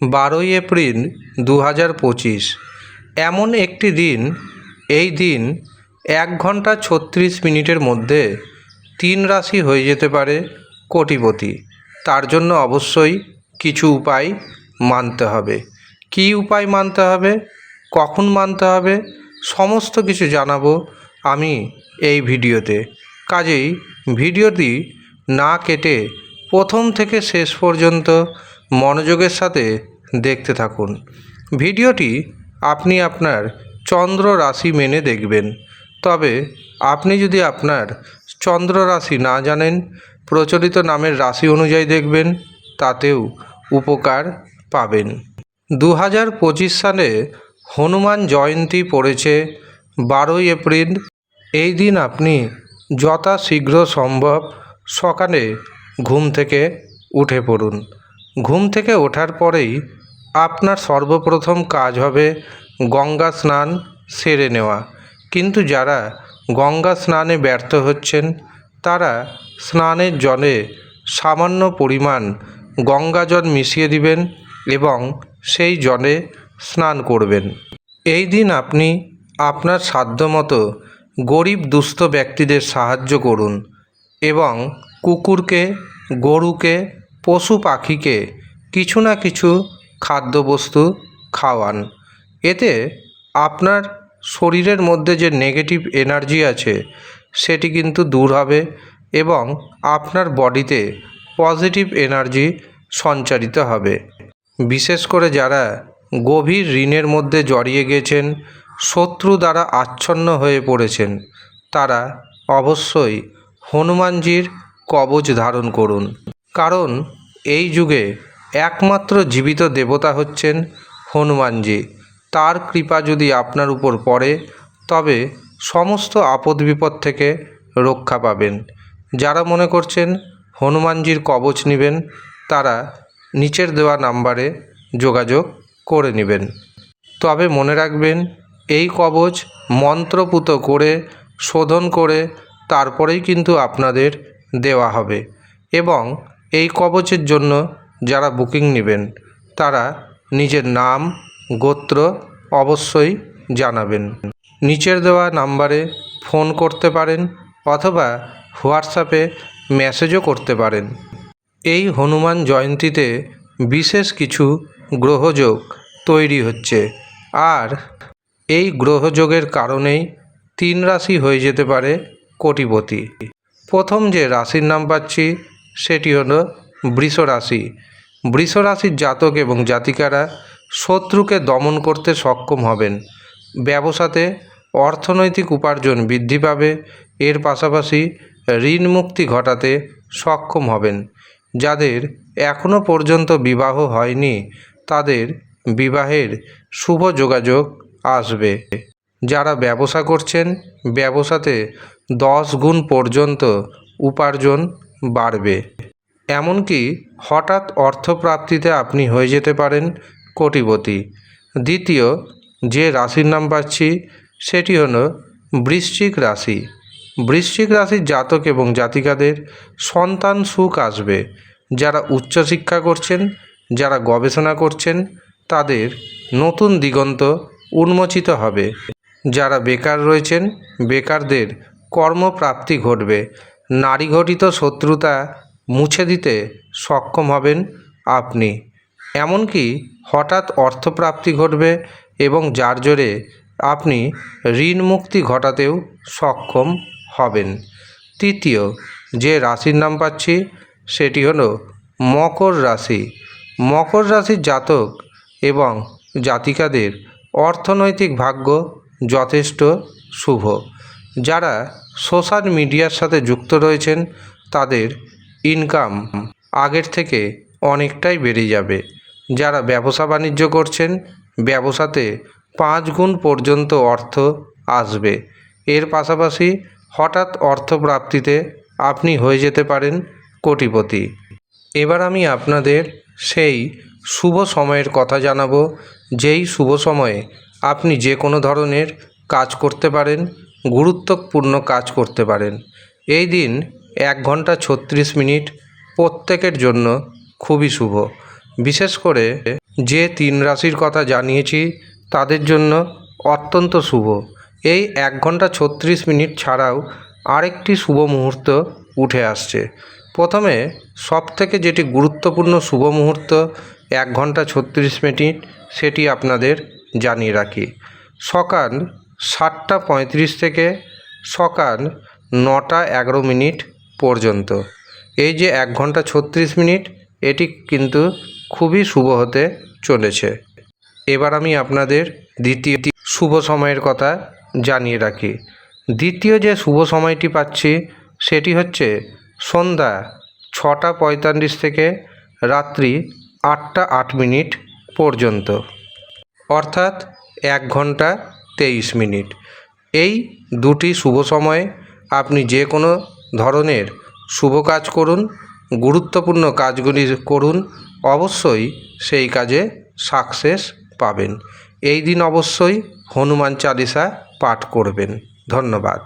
12 April 2025 এমন একটি দিন, এই দিন 1 ঘন্টা 36 মিনিটের মধ্যে 3 রাশি হয়ে যেতে পারে কোটিপতি। তার জন্য অবশ্যই কিছু উপায় মানতে হবে। কী উপায় মানতে হবে, কখন মানতে হবে, সমস্ত কিছু জানাবো আমি এই ভিডিওতে। কাজেই ভিডিওটি না কেটে প্রথম থেকে শেষ পর্যন্ত মনোযোগের সাথে দেখতে থাকুন। ভিডিওটি আপনি আপনার চন্দ্র রাশি মেনে দেখবেন। তবে আপনি যদি আপনার চন্দ্র রাশি না জানেন, প্রচলিত নামের রাশি অনুযায়ী দেখবেন, তাতেও উপকার পাবেন। 2025 সালে হনুমান জয়ন্তী পড়েছে 12 এপ্রিল। এই দিন আপনি যথাশীঘ্র সম্ভব সকালে ঘুম থেকে উঠে পড়ুন। ঘুম থেকে ওঠার পরেই আপনার সর্বপ্রথম কাজ হবে গঙ্গা স্নান সেরে নেওয়া। কিন্তু যারা গঙ্গা স্নানে ব্যর্থ হচ্ছেন, তারা স্নানের জলে সামান্য পরিমাণ গঙ্গা জল মিশিয়ে দিবেন এবং সেই জলে স্নান করবেন। এই দিন আপনি আপনার সাধ্যমতো গরিব দুস্থ ব্যক্তিদের সাহায্য করুন এবং কুকুরকে, গরুকে, পশু পাখিকে কিছু না কিছু খাদ্যবস্তু খাওয়ান। এতে আপনার শরীরের মধ্যে যে নেগেটিভ এনার্জি আছে সেটি কিন্তু দূর হবে এবং আপনার বডিতে পজিটিভ এনার্জি সঞ্চারিত হবে। বিশেষ করে যারা গভীর ঋণের মধ্যে জড়িয়ে গেছেন, শত্রু দ্বারা আচ্ছন্ন হয়ে পড়েছেন, তারা অবশ্যই হনুমানজির কবচ ধারণ করুন। কারণ এই যুগে একমাত্র জীবিত দেবতা হচ্ছেন হনুমানজি। তার কৃপা যদি আপনার উপর পড়ে, তবে সমস্ত আপদ বিপদ থেকে রক্ষা পাবেন। যারা মনে করছেন হনুমানজির কবচ নেবেন, তারা নিচের দেওয়া নাম্বারে যোগাযোগ করে নেবেন। তবে মনে রাখবেন, এই কবচ মন্ত্রপুত করে শোধন করে তারপরেই কিন্তু আপনাদের দেওয়া হবে। এবং এই কবচের জন্য যারা বুকিং নেবেন, তারা নিজের নাম, গোত্র অবশ্যই জানাবেন। নিচের দেওয়া নাম্বারে ফোন করতে পারেন অথবা হোয়াটসঅ্যাপে মেসেজও করতে পারেন। এই হনুমান জয়ন্তীতে বিশেষ কিছু গ্রহযোগ তৈরি হচ্ছে, আর এই গ্রহযোগের কারণেই 3 রাশি হয়ে যেতে পারে কোটিপতি। প্রথম যে রাশির নাম পাচ্ছি সেটি হলো বৃষ রাশি। বৃষ রাশির জাতক এবং জাতিকারা শত্রুকে দমন করতে সক্ষম হবেন। ব্যবসাতে অর্থনৈতিক উপার্জন বৃদ্ধি পাবে। এর পাশাপাশি ঋণ মুক্তি ঘটাতে সক্ষম হবেন। যাদের এখনও পর্যন্ত বিবাহ হয়নি, তাদের বিবাহের শুভ যোগাযোগ আসবে। যারা ব্যবসা করছেন, ব্যবসাতে 10 গুণ পর্যন্ত উপার্জন বাড়বে। এমনকি হঠাৎ অর্থপ্রাপ্তিতে আপনি হয়ে যেতে পারেন কোটিপতি। দ্বিতীয় যে রাশির নাম পাচ্ছি সেটি হলো বৃশ্চিক রাশি। বৃশ্চিক রাশির জাতক এবং জাতিকাদের সন্তান সুখ আসবে। যারা উচ্চশিক্ষা করছেন, যারা গবেষণা করছেন, তাদের নতুন দিগন্ত উন্মোচিত হবে। যারা বেকার রয়েছেন, বেকারদের কর্মপ্রাপ্তি ঘটবে। নারীঘটিত শত্রুতা মুছে দিতে সক্ষম হবেন আপনি। এমনকি হঠাৎ অর্থপ্রাপ্তি ঘটবে এবং যার জেরে আপনি ঋণ মুক্তি ঘটাতেও সক্ষম হবেন। তৃতীয় যে রাশির নাম পাচ্ছি সেটি হলো মকর রাশি। মকর রাশির জাতক এবং জাতিকাদের অর্থনৈতিক ভাগ্য যথেষ্ট শুভ। যারা সোশ্যাল মিডিয়ার সাথে যুক্ত রয়েছেন, তাদের ইনকাম আগের থেকে অনেকটাই বেড়ে যাবে। যারা ব্যবসা বাণিজ্য করছেন, ব্যবসাতে 5 গুণ পর্যন্ত অর্থ আসবে। এর পাশাপাশি হঠাৎ অর্থপ্রাপ্তিতে আপনি হয়ে যেতে পারেন কোটিপতি। এবার আমি আপনাদের সেই শুভ সময়ের কথা জানাবো, যেই শুভ সময়ে আপনি যে কোনো ধরনের কাজ করতে পারেন, গুরুত্বপূর্ণ কাজ করতে পারেন। এই দিন 1 ঘন্টা 36 মিনিট প্রত্যেকের জন্য খুবই শুভ। বিশেষ করে যে 3 রাশির কথা জানিয়েছি তাদের জন্য অত্যন্ত শুভ। এই 1 ঘন্টা 36 মিনিট ছাড়াও আরেকটি শুভ মুহূর্ত উঠে আসছে। প্রথমে সবথেকে যেটি গুরুত্বপূর্ণ শুভ মুহূর্ত 1 ঘন্টা 36 মিনিট সেটি আপনাদের জানিয়ে রাখি। সকাল 7:35 থেকে সকাল 9:11 পর্যন্ত এই যে 1 ঘন্টা 36 মিনিট এটি কিন্তু খুবই শুভ হতে চলেছে। এবার আমি আপনাদের দ্বিতীয় শুভ সময়ের কথা জানিয়ে রাখি। দ্বিতীয় যে শুভ সময়টি পাচ্ছি সেটি হচ্ছে সন্ধ্যা 6:45 থেকে রাত্রি 8:08 পর্যন্ত, অর্থাৎ 1 ঘন্টা 23 মিনিট। এই দুটি শুভ সময়ে আপনি যে কোনো ধরনের শুভ কাজ করুন, গুরুত্বপূর্ণ কাজগুলি করুন, অবশ্যই সেই কাজে সাকসেস পাবেন। এই দিন অবশ্যই হনুমান চালিসা পাঠ করবেন। ধন্যবাদ।